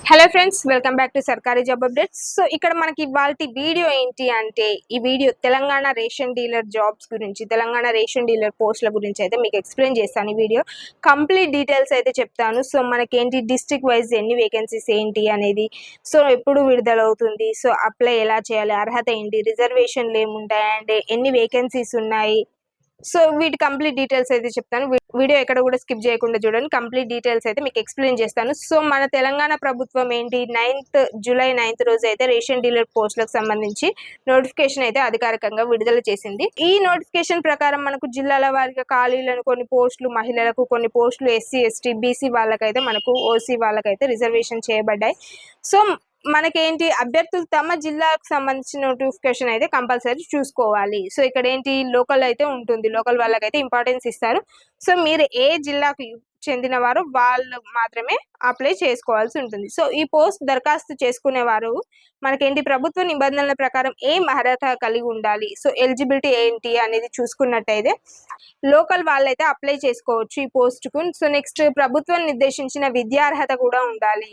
Hello friends, welcome back to సర్కారీ job updates. So ఇక్కడ మనకి ఇవాల్టి వీడియో ఏంటి అంటే, ఈ video Telangana ration dealer jobs గురించి, తెలంగాణ రేషన్ డీలర్ పోస్టుల గురించి అయితే మీకు ఎక్స్ప్లెయిన్ చేస్తాను. ఈ వీడియో కంప్లీట్ డీటెయిల్స్ అయితే చెప్తాను. సో మనకేంటి డిస్ట్రిక్ట్ వైజ్ ఎన్ని వేకెన్సీస్ ఏంటి అనేది, సో ఎప్పుడు విడుదలవుతుంది, సో అప్లై ఎలా చేయాలి, అర్హత ఏంటి, రిజర్వేషన్లు ఏముంటాయి అండ్ ఎన్ని వేకెన్సీస్ ఉన్నాయి, సో వీటి కంప్లీట్ డీటెయిల్స్ అయితే చెప్తాను. వీడియో ఎక్కడ కూడా స్కిప్ చేయకుండా చూడండి. కంప్లీట్ డీటెయిల్స్ అయితే మీకు ఎక్స్ప్లెయిన్ చేస్తాను. సో మన తెలంగాణ ప్రభుత్వం ఏంటి జూలై 9 రోజు అయితే రేషన్ డీలర్ పోస్టులకు సంబంధించి నోటిఫికేషన్ అయితే అధికారికంగా విడుదల చేసింది. ఈ నోటిఫికేషన్ ప్రకారం మనకు జిల్లాల వారిగా ఖాళీలను కొన్ని పోస్టులు మహిళలకు, కొన్ని పోస్టులు ఎస్సీ ఎస్టీ బీసీ వాళ్ళకైతే, మనకు ఓసీ వాళ్ళకైతే రిజర్వేషన్ చేయబడ్డాయి. సో మనకేంటి అభ్యర్థులు తమ జిల్లాకు సంబంధించిన నోటిఫికేషన్ అయితే కంపల్సరీ చూసుకోవాలి. సో ఇక్కడ ఏంటి లోకల్ అయితే ఉంటుంది, లోకల్ వాళ్ళకైతే ఇంపార్టెన్స్ ఇస్తారు. సో మీరు ఏ జిల్లాకు చెందిన వారు వాళ్ళు మాత్రమే అప్లై చేసుకోవాల్సి ఉంటుంది. సో ఈ పోస్ట్ దరఖాస్తు చేసుకునేవారు మనకేంటి ప్రభుత్వ నిబంధనల ప్రకారం ఏం అర్హత కలిగి ఉండాలి, సో ఎలిజిబిలిటీ ఏంటి అనేది చూసుకున్నట్టయితే లోకల్ వాళ్ళైతే అప్లై చేసుకోవచ్చు ఈ పోస్టుకు. సో నెక్స్ట్ ప్రభుత్వం నిర్దేశించిన విద్యార్హత కూడా ఉండాలి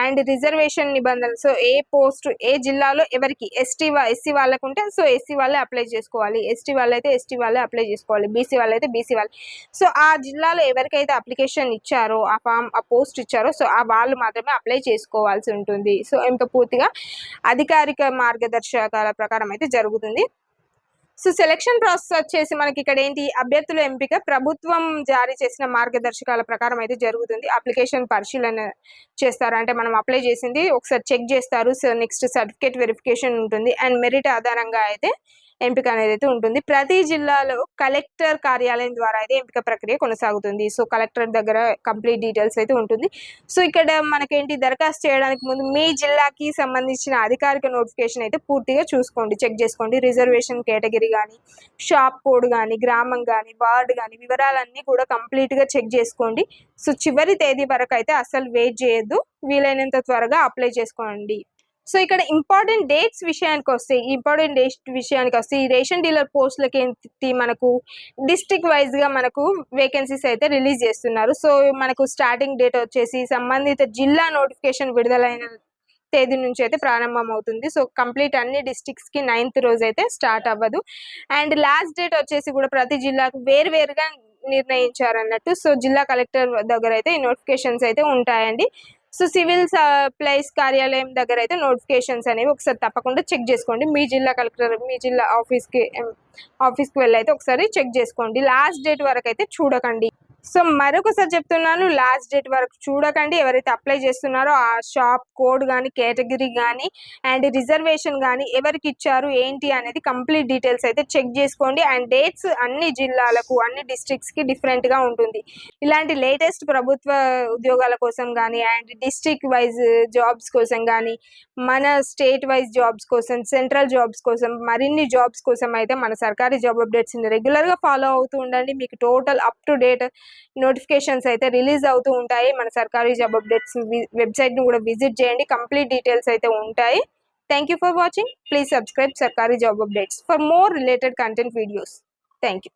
అండ్ రిజర్వేషన్ నిబంధనలు, సో ఏ పోస్ట్ ఏ జిల్లాలో ఎవరికి ఎస్సీ వాళ్ళకు ఉంటే సో ఎస్సీ వాళ్ళే అప్లై చేసుకోవాలి, ఎస్టీ వాళ్ళైతే ఎస్టీ వాళ్ళే అప్లై చేసుకోవాలి, బీసీ వాళ్ళైతే బీసీ వాళ్ళు. సో ఆ జిల్లాలో ఎవరికైతే అప్లికేషన్ ఇచ్చారో, ఆ పోస్ట్ ఇచ్చారో, సో ఆ వాళ్ళు మాత్రమే అప్లై చేసుకోవాల్సి ఉంటుంది. సో ఇంకా పూర్తిగా అధికారిక మార్గదర్శకాల ప్రకారం అయితే జరుగుతుంది. సో సెలక్షన్ ప్రాసెస్ వచ్చేసి మనకి ఇక్కడ ఏంటి అభ్యర్థుల ఎంపిక ప్రభుత్వం జారీ చేసిన మార్గదర్శకాల ప్రకారం అయితే జరుగుతుంది. అప్లికేషన్ పరిశీలన చేస్తారు, అంటే మనం అప్లై చేసింది ఒకసారి చెక్ చేస్తారు. సో నెక్స్ట్ సర్టిఫికేట్ వెరిఫికేషన్ ఉంటుంది అండ్ మెరిట్ ఆధారంగా అయితే ఎంపిక అనేది అయితే ఉంటుంది. ప్రతి జిల్లాలో కలెక్టర్ కార్యాలయం ద్వారా అయితే ఎంపిక ప్రక్రియ కొనసాగుతుంది. సో కలెక్టర్ దగ్గర కంప్లీట్ డీటెయిల్స్ అయితే ఉంటుంది. సో ఇక్కడ మనకేంటి దరఖాస్తు చేయడానికి ముందు మీ జిల్లాకి సంబంధించిన అధికారిక నోటిఫికేషన్ అయితే పూర్తిగా చూసుకోండి, చెక్ చేసుకోండి. రిజర్వేషన్ కేటగిరీ కానీ, షాప్ కోడ్ కానీ, గ్రామం కానీ, వార్డు కానీ, వివరాలన్నీ కూడా కంప్లీట్గా చెక్ చేసుకోండి. సో చివరి తేదీ వరకు అయితే అసలు వెయిట్ చేయొద్దు, వీలైనంత త్వరగా అప్లై చేసుకోండి. సో ఇక్కడ ఇంపార్టెంట్ డేట్స్ విషయానికి వస్తే ఈ రేషన్ డీలర్ పోస్టులకి ఏంటి మనకు డిస్ట్రిక్ట్ వైజ్గా మనకు వేకెన్సీస్ అయితే రిలీజ్ చేస్తున్నారు. సో మనకు స్టార్టింగ్ డేట్ వచ్చేసి సంబంధిత జిల్లా నోటిఫికేషన్ విడుదలైన తేదీ నుంచి అయితే ప్రారంభం అవుతుంది. సో కంప్లీట్ అన్ని డిస్ట్రిక్ట్స్కి 9th రోజు అయితే స్టార్ట్ అవ్వదు అండ్ లాస్ట్ డేట్ వచ్చేసి కూడా ప్రతి జిల్లాకు వేరువేరుగా నిర్ణయించారన్నట్టు. సో జిల్లా కలెక్టర్ దగ్గర అయితే ఈ నోటిఫికేషన్స్ అయితే ఉంటాయండి. సో సివిల్ సప్లైస్ కార్యాలయం దగ్గర అయితే నోటిఫికేషన్స్ అనేవి ఒకసారి తప్పకుండా చెక్ చేసుకోండి. మీ జిల్లా కలెక్టర్ మీ జిల్లా ఆఫీస్కి వెళ్ళి అయితే ఒకసారి చెక్ చేసుకోండి. లాస్ట్ డేట్ వరకు అయితే చూడకండి. సో మరొకసారి చెప్తున్నాను, లాస్ట్ డేట్ వరకు చూడకండి. ఎవరైతే అప్లై చేస్తున్నారో ఆ షాప్ కోడ్ కానీ, కేటగిరీ కానీ అండ్ రిజర్వేషన్ కానీ ఎవరికి ఇచ్చారు ఏంటి అనేది కంప్లీట్ డీటెయిల్స్ అయితే చెక్ చేసుకోండి. అండ్ డేట్స్ అన్ని జిల్లాలకు, అన్ని డిస్ట్రిక్ట్స్కి డిఫరెంట్గా ఉంటుంది. ఇలాంటి లేటెస్ట్ ప్రభుత్వ ఉద్యోగాల కోసం కానీ అండ్ డిస్ట్రిక్ట్ వైజ్ జాబ్స్ కోసం కానీ, మన స్టేట్ వైజ్ జాబ్స్ కోసం, సెంట్రల్ జాబ్స్ కోసం, మరిన్ని జాబ్స్ కోసం అయితే మన సర్కారీ జాబ్ అప్డేట్స్ని రెగ్యులర్గా ఫాలో అవుతూ ఉండండి. మీకు total up to date notifications అయితే రిలీజ్ అవుతూ ఉంటాయి. మన సర్కారీ జాబ్ అప్డేట్స్ వెబ్సైట్ని కూడా విజిట్ చేయండి, కంప్లీట్ డీటెయిల్స్ అయితే ఉంటాయి. Thank you for watching. Please subscribe Sarkari job updates for more related content videos. Thank you.